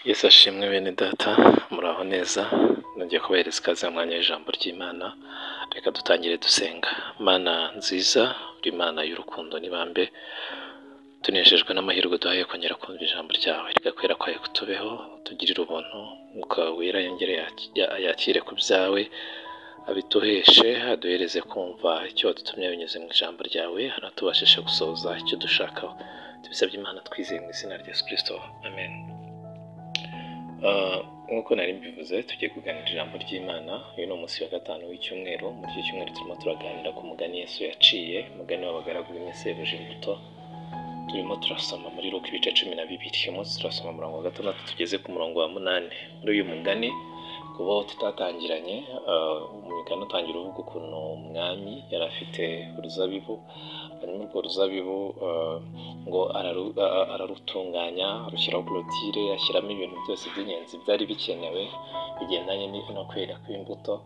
Yesu ashimwe bene data, muraho neza. Nongeye kubahereza ikaze mu mwanya w'ijambo ry'Imana. Reka dutangire dusenga. Mana nziza, uri Imana y'urukundo n'ibambe, tunejejwe n'amahirwe duhaye kongera kumva ijambo ryawe. Rigakwira kwawe kutubeho, tugirire ubuntu, Mwuka wera yongere yakire ku byawe, abituheshe, aduhereze kumva icyo wadutumye binyuze mu ijambo ryawe, anatubashishe gusohoza icyo dushakaho. Tubisabye Imana twizeye mu izina rya Yesu Kristo. Amen. Nk'uko nari mbivuze, tugiye kuganira ijambo ry'Imana. Uyu ni umunsi wa gatanu w'icyumweru. Muri iki cyumweru turimo turaganira ku mugani Yesu yaciye, umugani w'abagaragu b'imisebeje imbuto. Turimo turasoma muri Luka ibice 12. Uyu munsi turasoma umurongo wa 6 tugeze ku murongo wa 8. Muri uyu mugani kuba tutatangiranye, umugani utangira uvuga ukuntu umwami yari afite uruzabibu, hanyuma urwo ruzabibu ngo ararutunganya, arushyiraho borotire, ashyiramo ibintu byose by'ingenzi byari bikenewe bigendanye no kwera kw'imbuto.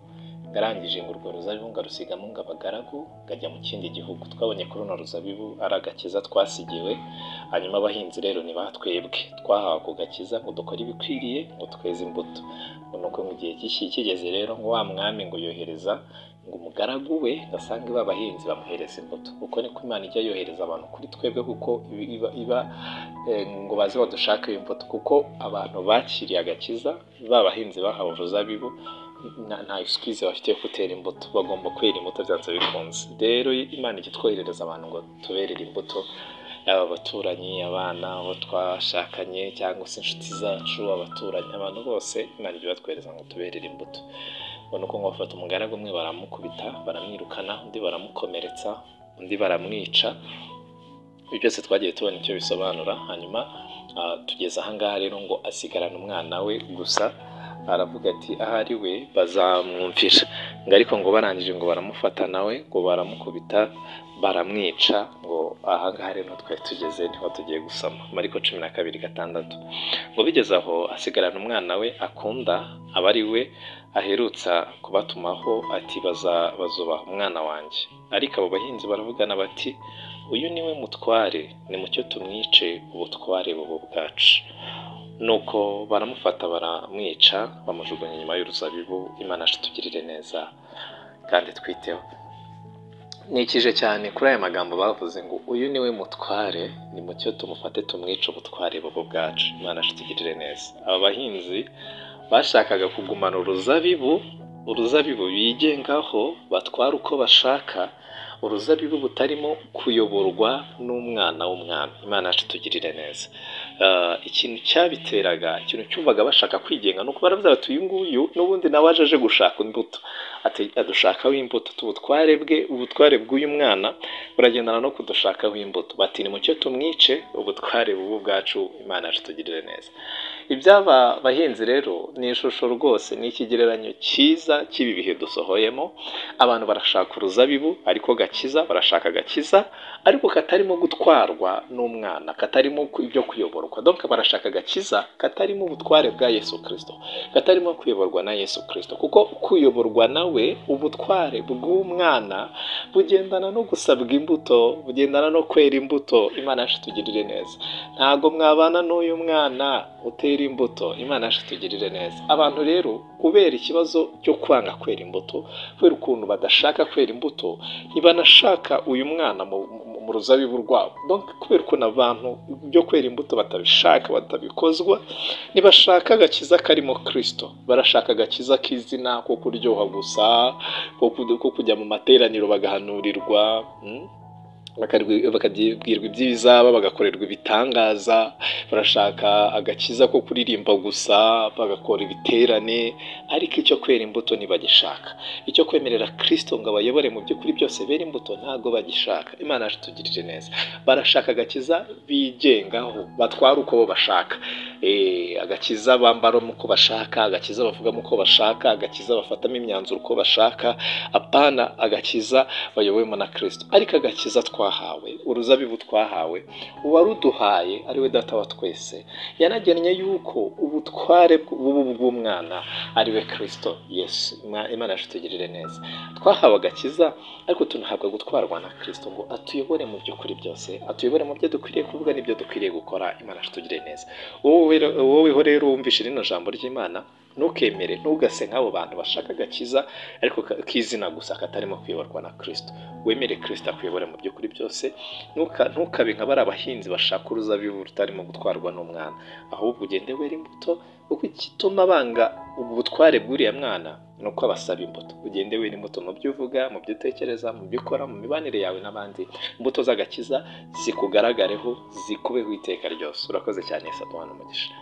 Garangije ngo urwo ruzabibu ngarusigamo ngo abagaragu gajya mu kindi gihugu. Twabonye ko runo ruzabibu ari agakiza twasigiwe, hanyuma abahinzi rero ni batwebwe twahawe ako gakiza ngo dukore ibikwiriye ngo tweze imbuto. Nuko mu gihe kigeze rero ngo wa mwami ngo yohereza ngo umugaragu we asange babahinzi bamuhereza imbuto. Uko niko Imana ijya yohereza abantu kuri twebwe, kuko iba ngo baze badushake imbuto, kuko abantu bakiriye agakiza, babahinzi bahawe uruzabibu, nta excuse bafite yo gutera imbuto, bagomba kwera imbuto byanze bikunze. Rero Imana ijya itwoherereza abantu ngo tuberere imbuto, yaba abaturanyi, abana, abo twashakanye, cyangwa se inshuti zacu, abaturanyi, abantu bose Imana ijya ibatwohereza ngo tuberere imbuto. Ubona uko ngo bafata umugaragu umwe baramukubita, baramwirukana, undi baramukomeretsa, undi baramwica. Ibi byose twagiye tubona icyo bisobanura. Hanyuma tugeze ahangaha rero ngo asigarana umwana we gusa. Aravuga ati ahari we bazamwumvisha, ngo ariko ngo barangije ngo baramufata nawe ngo baramukubita, baramwica. Ngo ahangaha rero twari tugeze, niho tugiye gusoma Mariko 12:6. Ngo bigeze aho asigarana umwana we akunda, aba ari we aherutsa kubatumaho ati bazubaha umwana wanjye. Ariko abo bahinzi baravugana bati uyu niwe mutware, nimucyo tumwice, ubutware bubu bwacu. Nuko baramufata baramwica, bamujugunya inyuma y'uruzabibu. Imana tugirire neza kandi twiteho. Nikije cyane kuri aya magambo bavuze ngo uyu niwe mutware, nimucyo tumufate tumwice, ubutware bubu bwacu. Imana tugirire neza. Aba bahinzi bashakaga kugumana uruzabibu bigengaho, batwara uko bashaka, uruzabibu butarimo kuyoborwa n'umwana w'umwami. Imana tugirire neza. Ikintu cyabiteraga, ikintu cyumvaga bashaka kwigenga, nuko baravuga bati uyu nguyu n'ubundi nawe aje gushaka imbuto, ati adushakaho imbuto, ubutware bw'uyu mwana buragendana no kudushakaho imbuto. Bati nimucyo tumwice, ubutware bubu bwacu. Imana tugirire neza. Iby'aba bahinzi rero ni ishusho rwose, ni ikigereranyo cyiza cy'ibi bihe dusohoyemo. Abantu barashaka uruzabibu ariko gakiza, barashaka gakiza ariko katarimo gutwarwa n'umwana, katarimo ibyo kuyoborwa. Donc barashaka gakiza katarimo ubutware bwa Yesu Kristo, katarimo kuyoborwa na Yesu Kristo, kuko kuyoborwa nawe, ubutware bw'umwana bugendana no gusabwa imbuto, bugendana no kwera imbuto. Imana tugirire neza. Ntago mwabana n'uyu mwana utera imbuto. Imana tugirire neza. Abantu rero kubera ikibazo cyo kwanga kwera imbuto, kubera ukuntu badashaka kwera imbuto, ntibanashaka uyu mwana mu ruzabibu rwabo. Donc kubera ukuntu abantu byo kwera imbuto batabishaka, batabikozwa, ntibashaka agakiza karimo Kristo. Barashaka agakiza k'izina, ko kuryoha gusa, ko kujya mu materaniro bagahanurirwa, bakabwirwa iby'ibizaba, bagakorerwa ibitangaza. Barashaka agakiza ko kuririmba gusa, bagakora ibiterane, ariko icyo kwera imbuto ntibagishaka. Icyo kwemerera Kristo ngo abayobore mu by'ukuri byose bera imbuto ntago bagishaka. Imana tugirire neza. Barashaka agakiza bigengaho, batwara uko bo bashaka, agakiza bambaramo uko bashaka, agakiza bavugamo uko bashaka, agakiza bafatamo imyanzuro uko bashaka. Apana agakiza bayobowemo na Kristo. Ariko agakiza twahawe, uruzabibu twahawe, uwaruduhaye ari we data wa twese, yanagennye yuko ubutware bw'umwana ari we Kristo Yesu. Imana tugirire neza. Twahawe agakiza ariko tunahabwa gutwarwa na Kristo ngo atuyobore mu by'ukuri byose, atuyobore mu byo dukwiriye kuvuga n'ibyo dukwiriye gukora. Imana tugirire neza. Wowe woweho rero wumvishe rino jambo ry'Imana, ntukemere ntugase nk'abo bantu bashaka agakiza ariko k'izina gusa katarimo kuyoborwa na Kristo. Wemere Kristo akuyobore mu by'ukuri byose, ntukabe nka bari abahinzi bashaka uruzabibu rutarimo gutwarwa n'umwana, ahubwo ugende wera imbuto, kuko igituma banga ubutware bw'uriya mwana ni uko abasaba imbuto. Ugende wera imbuto mu byo uvuga, mu byo utekereza, mu byo ukora, mu mibanire yawe n'abandi, imbuto z'agakiza zikugaragareho, zikubeho iteka ryose. Urakoze cyane, Yesu aduhana umugisha.